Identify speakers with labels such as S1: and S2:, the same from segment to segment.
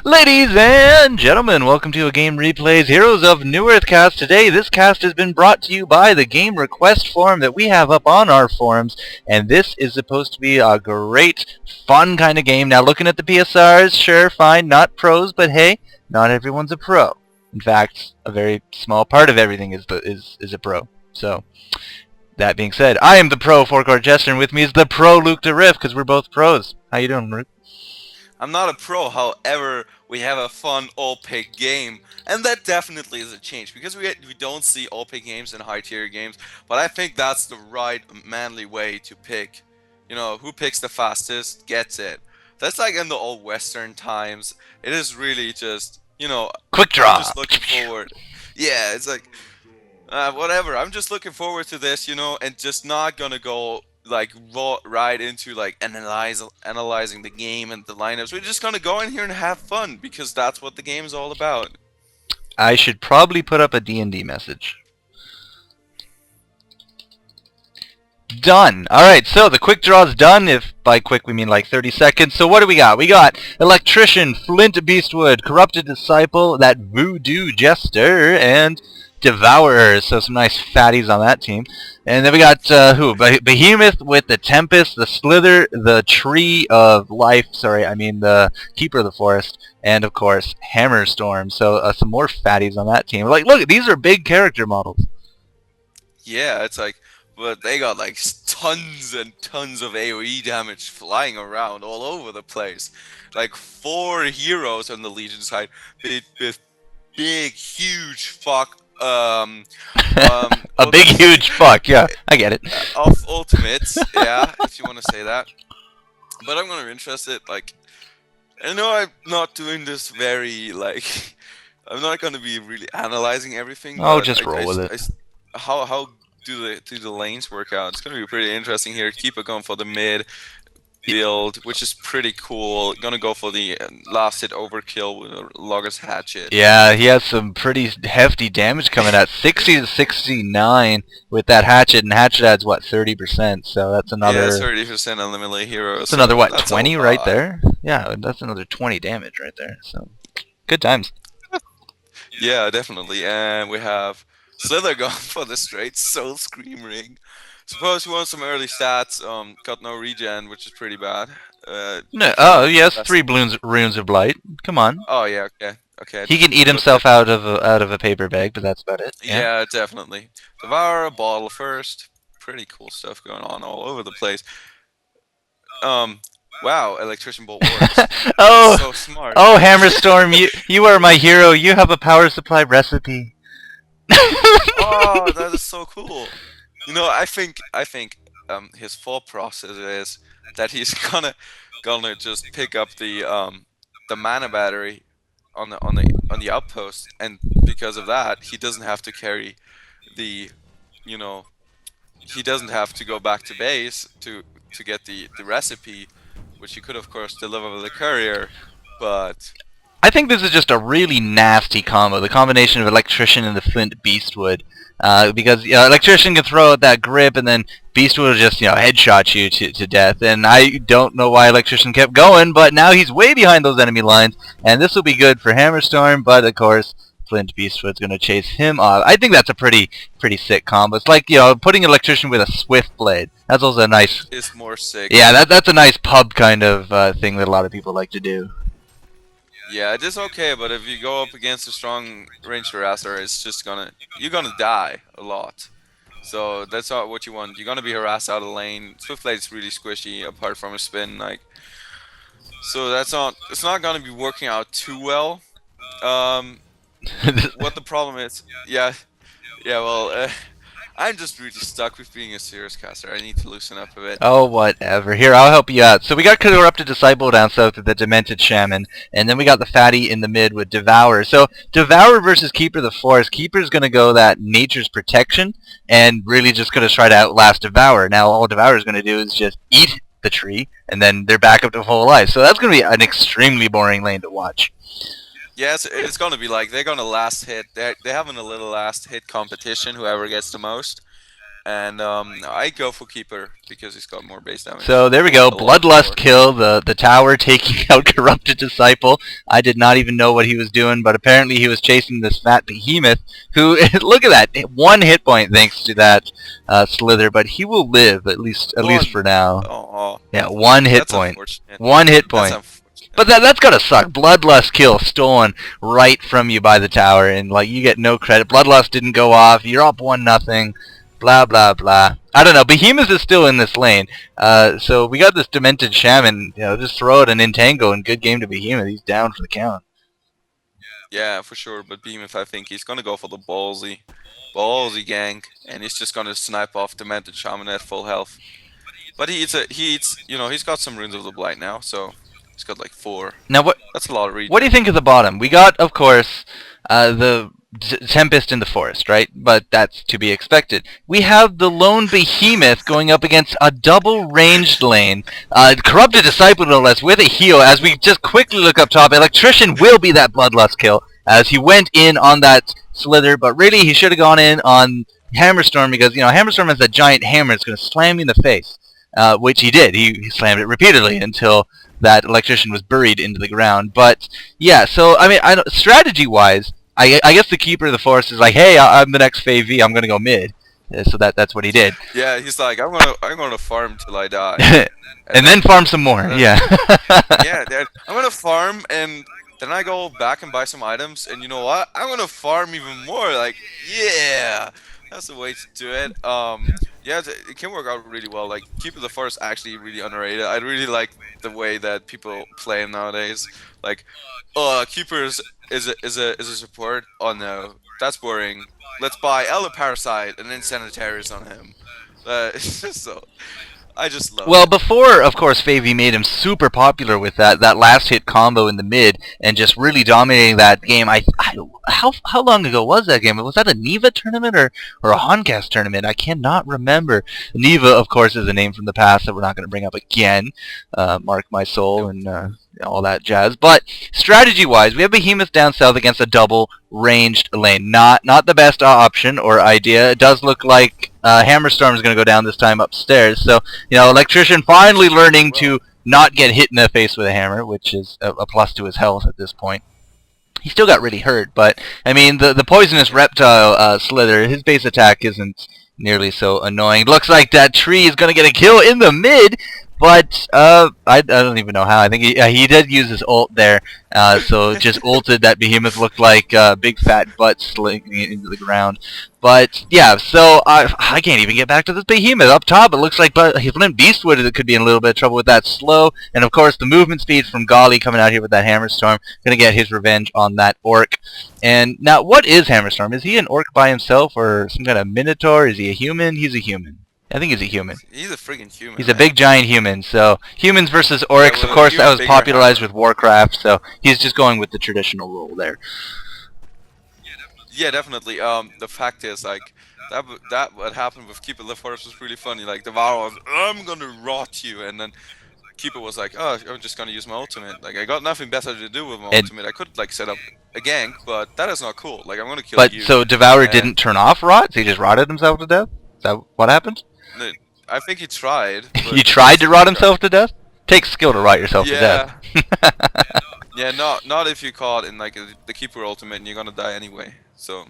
S1: Ladies and gentlemen, welcome to A Game Replays Heroes of Newerth cast. Today, this cast has been brought to you by the game request form that we have up on our forums, and this is supposed to be a great, fun kind of game. Now, looking at the PSRs, sure, fine, not pros, but hey, not everyone's a pro. In fact, a very small part of everything is a pro. So, that being said, I am the pro Four Court Jester, and with me is the pro LukDeRiff, because we're both pros. How you doing, Luke?
S2: I'm not a pro, however, we have a fun all-pick game, and that definitely is a change, because we don't see all-pick games in high-tier games, but I think that's the right, manly way to pick. You know, who picks the fastest gets it. That's like in the old Western times. It is really just, you know,
S1: Quick draw!
S2: I'm just looking forward. Yeah, it's like, whatever, I'm just looking forward to this, you know, and just not gonna go like right into like analyzing the game and the lineups. We're just gonna go in here and have fun because that's what the game is all about.
S1: I should probably put up a D&D message. Done. Alright, so the quick draw's done, if by quick we mean like 30 seconds. So what do we got? We got Electrician, Flint Beastwood, Corrupted Disciple, that Voodoo Jester, and Devourer. So some nice fatties on that team. And then we got, Behemoth with the Tempest, the Slither, the Tree of Life, the Keeper of the Forest, and of course, Hammerstorm. So some more fatties on that team. Like, look, these are big character models.
S2: Yeah, it's like, but they got like tons and tons of AoE damage flying around all over the place. Like 4 heroes on the Legion side with big, huge fuck.
S1: A big, huge fuck. Yeah, I get it.
S2: Of ultimates, yeah, if you want to say that. But I'm gonna be interested. Like, I know I'm not doing this very like. I'm not gonna be really analyzing everything.
S1: Oh, just roll with it.
S2: How do the lanes work out? It's gonna be pretty interesting here. Keep it going for the mid build, which is pretty cool. Gonna go for the last hit overkill with a Logger's Hatchet.
S1: Yeah, he has some pretty hefty damage coming at 60 to 69 with that hatchet, and hatchet adds what, 30%. So that's another.
S2: Yeah, 30% on the melee hero.
S1: That's another what, 20 right there? Yeah, that's another 20 damage right there. So good times.
S2: Yeah, definitely. And we have Slither going for the straight Soul Scream Ring. Suppose you want some early stats. Got no regen, which is pretty bad.
S1: No. Oh yes, 3 runes of blight. Come on.
S2: Oh yeah. Okay.
S1: He can eat himself out of a paper bag, but that's about it.
S2: Yeah, definitely. Devour a bottle first. Pretty cool stuff going on all over the place. Wow, Electrician Bolt works.
S1: Oh,
S2: so smart.
S1: Oh, Hammerstorm, you are my hero. You have a power supply recipe.
S2: Oh, that is so cool. You know, I think his thought process is that he's gonna just pick up the mana battery on the outpost, and because of that, he doesn't have to carry the, you know, he doesn't have to go back to base to get the recipe, which he could of course deliver with the courier, but.
S1: I think this is just a really nasty combo, the combination of Electrician and the Flint Beastwood. Because Electrician can throw out that grip, and then Beastwood will just headshot you to death. And I don't know why Electrician kept going, but now he's way behind those enemy lines, and this will be good for Hammerstorm. But of course, Flint Beastwood's going to chase him off. I think that's a pretty sick combo. It's like putting Electrician with a Swift Blade. That's also a nice.
S2: It's more sick.
S1: Yeah, that's a nice pub kind of thing that a lot of people like to do.
S2: Yeah, it is okay, but if you go up against a strong ranged harasser, it's just you're gonna die a lot. So that's not what you want. You're gonna be harassed out of the lane. Swiftblade is really squishy apart from a spin, like. So it's not gonna be working out too well. What the problem is, yeah, well, I'm just really stuck with being a serious caster. I need to loosen up a bit.
S1: Oh, whatever. Here, I'll help you out. So we got Corrupted Disciple down south with the Demented Shaman, and then we got the Fatty in the mid with Devourer. So Devourer versus Keeper of the Forest. Keeper's going to go that Nature's Protection, and really just going to try to outlast Devourer. Now, all Devourer's going to do is just eat the tree, and then they're back up to full life. So that's going to be an extremely boring lane to watch.
S2: Yes, it's gonna be like they're gonna last hit. They're having a little last hit competition. Whoever gets the most. and I go for keeper because he's got more base damage.
S1: So there we go,
S2: A lot more.
S1: Bloodlust kill, the tower taking out Corrupted Disciple. I did not even know what he was doing, but apparently he was chasing this fat behemoth who, look at that, 1 hit point thanks to that Slither, but he will live, at least for now.
S2: Oh,
S1: yeah, 1 hit
S2: that's
S1: point.
S2: unfortunate.
S1: 1 hit point.
S2: That's unfortunate.
S1: But that's gotta suck. Bloodlust kill stolen right from you by the tower, and like you get no credit. Bloodlust didn't go off. You're up 1-0. Blah blah blah. I don't know. Behemoth is still in this lane. So we got this Demented Shaman. You know, just throw it an Entangle and good game to Behemoth. He's down for the count.
S2: Yeah, for sure. But Behemoth, I think he's gonna go for the ballsy gank, and he's just gonna snipe off Demented Shaman at full health. But he eats. You know, he's got some Runes of the Blight now, so. He's got like 4.
S1: Now what?
S2: That's a lot of reach.
S1: What do you think of the bottom? We got, of course, the Tempest in the forest, right? But that's to be expected. We have the lone Behemoth going up against a double ranged lane. Corrupted Disciple, no less, with a heal. As we just quickly look up top, Electrician will be that Bloodlust kill, as he went in on that Slither, but really he should have gone in on Hammerstorm, because, you know, Hammerstorm has that giant hammer. It's going to slam you in the face, which he did. He slammed it repeatedly until that Electrician was buried into the ground. But yeah, so I mean, strategy-wise, I guess the Keeper of the Forest is like, hey, I'm the next FaV, I'm gonna go mid. So that's what he did.
S2: Yeah, he's like, I'm gonna farm till I die,
S1: and then farm some more. Yeah.
S2: Yeah, I'm gonna farm, and then I go back and buy some items, and you know what? I'm gonna farm even more. Like, yeah, that's the way to do it. Yeah, it can work out really well. Like, Keeper of the Forest actually really underrated. I really like the way that people play him nowadays. Like, Keeper is a support. Oh no, that's boring. Let's buy Elder Parasite and then Sanitarius on him. It's just so. I just love
S1: Well,
S2: it.
S1: before, of course, FaV made him super popular with that last hit combo in the mid and just really dominating that game. How long ago was that game? Was that a Neva tournament or a HoNcast tournament? I cannot remember. Neva, of course, is a name from the past that we're not going to bring up again. Mark my soul and all that jazz. But strategy-wise, we have Behemoth down south against a double-ranged lane. Not the best option or idea. It does look like Hammerstorm is going to go down this time upstairs. So, you know, Electrician finally learning to not get hit in the face with a hammer, which is a plus to his health at this point. He still got really hurt, but, I mean, the Poisonous Reptile Slither, his base attack isn't nearly so annoying. Looks like that tree is going to get a kill in the mid, but I don't even know how. I think he did use his ult there, so just ulted that Behemoth. Looked like big fat butt slinging it into the ground. But yeah, so I can't even get back to this Behemoth up top. It looks like Flint Beastwood could be in a little bit of trouble with that slow, and of course the movement speed from Golly coming out here with that Hammerstorm, gonna get his revenge on that orc. And now, what is Hammerstorm? Is he an orc by himself or some kind of minotaur? Is he a human? He's a human. I think he's a human.
S2: He's a freaking human.
S1: He's a big giant human. So humans versus orcs,
S2: Yeah,
S1: of course, that was
S2: bigger
S1: popularized with Warcraft. So he's just going with the traditional role there.
S2: Yeah, definitely. The fact is, like, that what happened with Keeper of the Forest was really funny. Like, Devour was, I'm gonna rot you, and then Keeper was like, oh, I'm just gonna use my ultimate. Like, I got nothing better to do with my ultimate. I could like set up a gank, but that is not cool. Like, I'm gonna kill you.
S1: But so Devour didn't turn off rot? So he just rotted himself to death? Is that what happened?
S2: I think he tried.
S1: You tried to rot himself to death? Takes skill to rot yourself to death.
S2: Yeah, not if you caught in like the Keeper ultimate and you're gonna die anyway. So.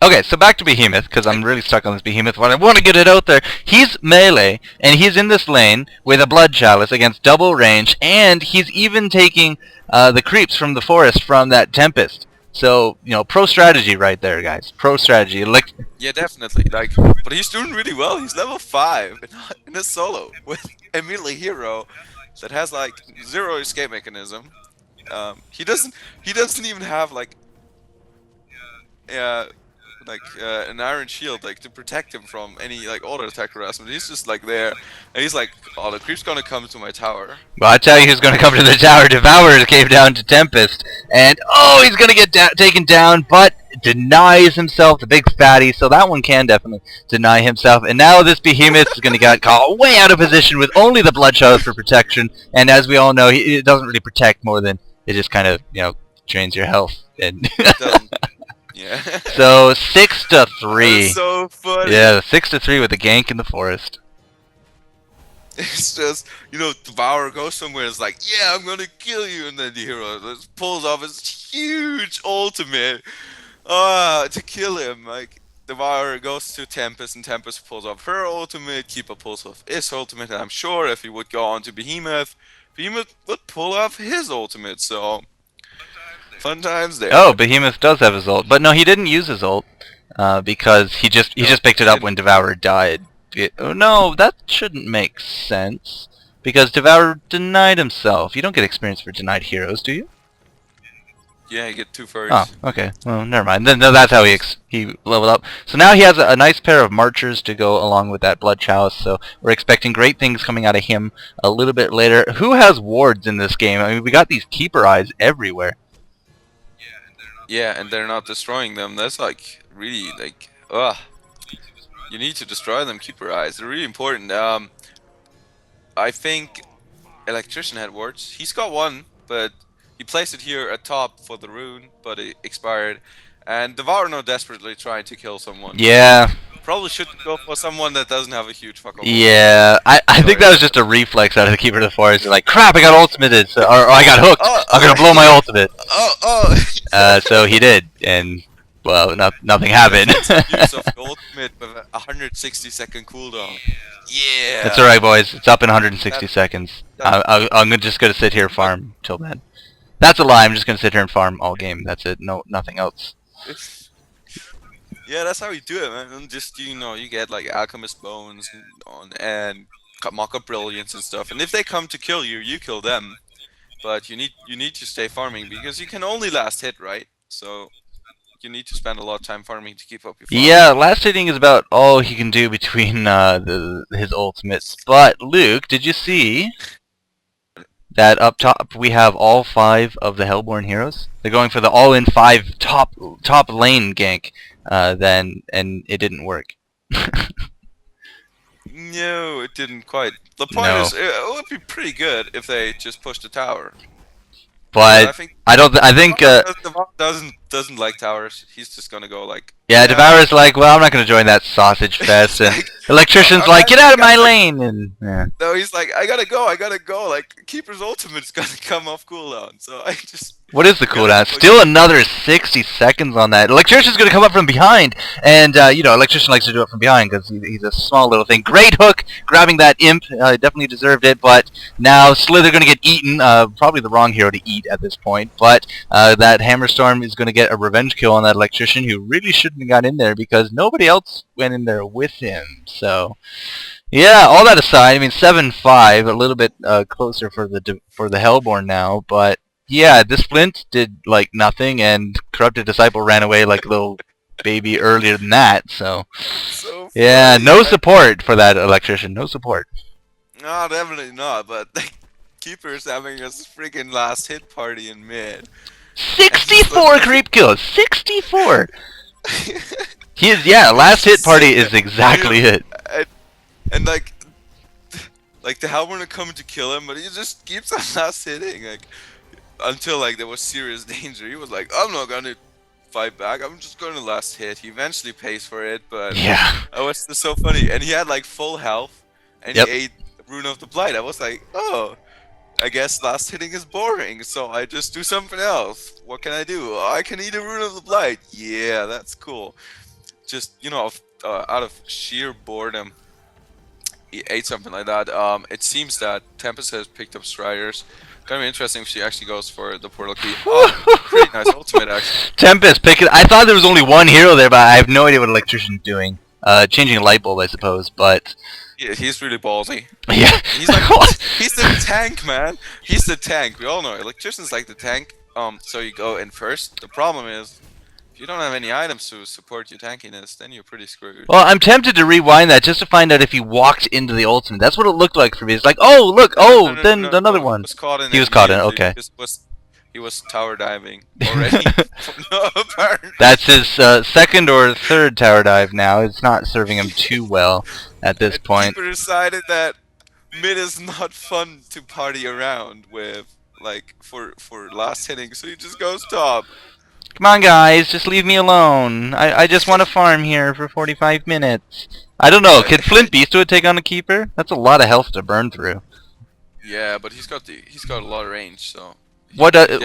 S1: Okay, so back to Behemoth, because I'm really stuck on this Behemoth one. I want to get it out there. He's melee, and he's in this lane with a Blood Chalice against double range, and he's even taking the creeps from the forest from that Tempest. So, you know, pro strategy right there, guys. Pro strategy.
S2: Yeah, definitely. Like, but he's doing really well. He's level 5 in a solo with a melee hero that has like 0 escape mechanism. He doesn't even have like an iron shield like to protect him from any like auto attack harassment. He's just like there, and he's like, oh, the creep's gonna come to my tower.
S1: Well, I tell you who's gonna come to the tower. Devour came down to Tempest, and oh, he's gonna get taken down, but denies himself, the big fatty. So that one can definitely deny himself. And now this Behemoth is gonna get caught way out of position with only the Blood Chalice for protection. And as we all know, it doesn't really protect more than it just kind of, you know, drains your health. And
S2: Yeah.
S1: So 6 to
S2: That
S1: 3.
S2: was so funny.
S1: Yeah, 6 to 3 with the gank in the forest.
S2: It's just, Devour goes somewhere, it's like, yeah, I'm gonna kill you, and then the hero just pulls off his huge ultimate to kill him. Like, Devour goes to Tempest, and Tempest pulls off her ultimate, Keeper pulls off his ultimate, and I'm sure if he would go on to Behemoth, Behemoth would pull off his ultimate, so fun times there.
S1: Oh, Behemoth does have his ult, but no, he didn't use his ult because he just picked it up when Devourer died. Oh no, that shouldn't make sense because Devourer denied himself. You don't get experience for denied heroes, do you?
S2: Yeah, you get 2 furries.
S1: Oh, okay. Well, never mind. Then that's how he leveled up. So now he has a nice pair of Marchers to go along with that Blood Chalice. So we're expecting great things coming out of him a little bit later. Who has wards in this game? I mean, we got these Keeper Eyes everywhere.
S2: Yeah, and they're not destroying them. That's like really like, ugh. You need to destroy them, Keeper Eyes. They're really important. I think Electrician had wards. He's got one, but he placed it here at top for the rune, but it expired. And Devour now desperately trying to kill someone.
S1: Yeah.
S2: Probably should go for someone that doesn't have a huge fuck up.
S1: Yeah, I think that was just a reflex out of the Keeper of the Forest. Like, crap, I got ultimated, so, or I got hooked. I'm gonna blow my ultimate. So he did, and well, nothing happened.
S2: Use of the ultimate with a 160-second cooldown. Yeah.
S1: That's alright, boys. It's up in 160 seconds. I'm just gonna sit here and farm till then. That's a lie. I'm just gonna sit here and farm all game. That's it. No, nothing else.
S2: Yeah, that's how you do it, man. And just you get like Alchemist Bones and Mock-Up Brilliance and stuff. And if they come to kill you, you kill them. But you need to stay farming because you can only last hit, right? So you need to spend a lot of time farming to keep up your farm.
S1: Yeah, last hitting is about all he can do between his ultimates. But Luke, did you see that up top we have all 5 of the Hellborn heroes? They're going for the all-in 5 top lane gank. And it didn't work.
S2: No, it didn't quite. The point is, it would be pretty good if they just pushed the tower.
S1: But I think
S2: doesn't like towers. He's just gonna go like.
S1: Yeah, Devourer's like, well, I'm not gonna join that sausage fest, and Electrician's like, get out of my lane, and yeah.
S2: No, he's like, I gotta go. Like, Keeper's ultimate's gonna come off cooldown, so I just.
S1: What is the cooldown? Still another 60 seconds on that. Electrician's gonna come up from behind, and Electrician likes to do it from behind because he's a small little thing. Great hook, grabbing that imp, definitely deserved it. But now Slither gonna get eaten. Probably the wrong hero to eat at this point. But that Hammerstorm is gonna get a revenge kill on that Electrician, who really shouldn't have got in there because nobody else went in there with him. So. Yeah, all that aside, I mean 7-5, a little bit closer for the Hellborn now, but yeah, this Flint did like nothing, and Corrupted Disciple ran away like a little baby earlier than that. So yeah, no support for that Electrician, no support.
S2: No, definitely not. But the Keeper's having a freaking last hit party in mid.
S1: 64 creep kills, 64. Last hit party is exactly it.
S2: And like the Hellborn are coming to kill him, but he just keeps on last hitting, like until like there was serious danger. He was like, I'm not gonna fight back, I'm just gonna last hit. He eventually pays for it, but
S1: yeah,
S2: it was just so funny. And he had like full health, and he ate Rune of the Blight. I was like, oh, I guess last hitting is boring, so I just do something else. What can I do? Oh, I can eat a Rune of the Blight. Yeah, that's cool. Just out of sheer boredom, he ate something like that. It seems that Tempest has picked up Striders. Gonna be interesting if she actually goes for the portal key. Pretty nice ultimate, actually.
S1: Tempest, pick it. I thought there was only one hero there, but I have no idea what Electrician's doing. Changing a light bulb, I suppose, but...
S2: Yeah, he's really ballsy.
S1: Yeah.
S2: He's like, he's the tank, man. He's the tank. We all know Electrician's like the tank. So you go in first. The problem is, if you don't have any items to support your tankiness, then you're pretty screwed.
S1: Well, I'm tempted to rewind that just to find out if he walked into the ultimate. That's what it looked like for me. It's like, oh, look, then another one.
S2: He was caught in it,
S1: okay.
S2: He was tower diving already. No, apparently.
S1: That's his second or third tower dive now. It's not serving him too well at this point.
S2: Keeper decided that mid is not fun to party around with, like, for last hitting, so he just goes top.
S1: Come on, guys, just leave me alone. I just want to farm here for 45 minutes. I don't know. Could Flint Beastwood take on a keeper? That's a lot of health to burn through.
S2: Yeah, but he's got a lot of range, so.
S1: What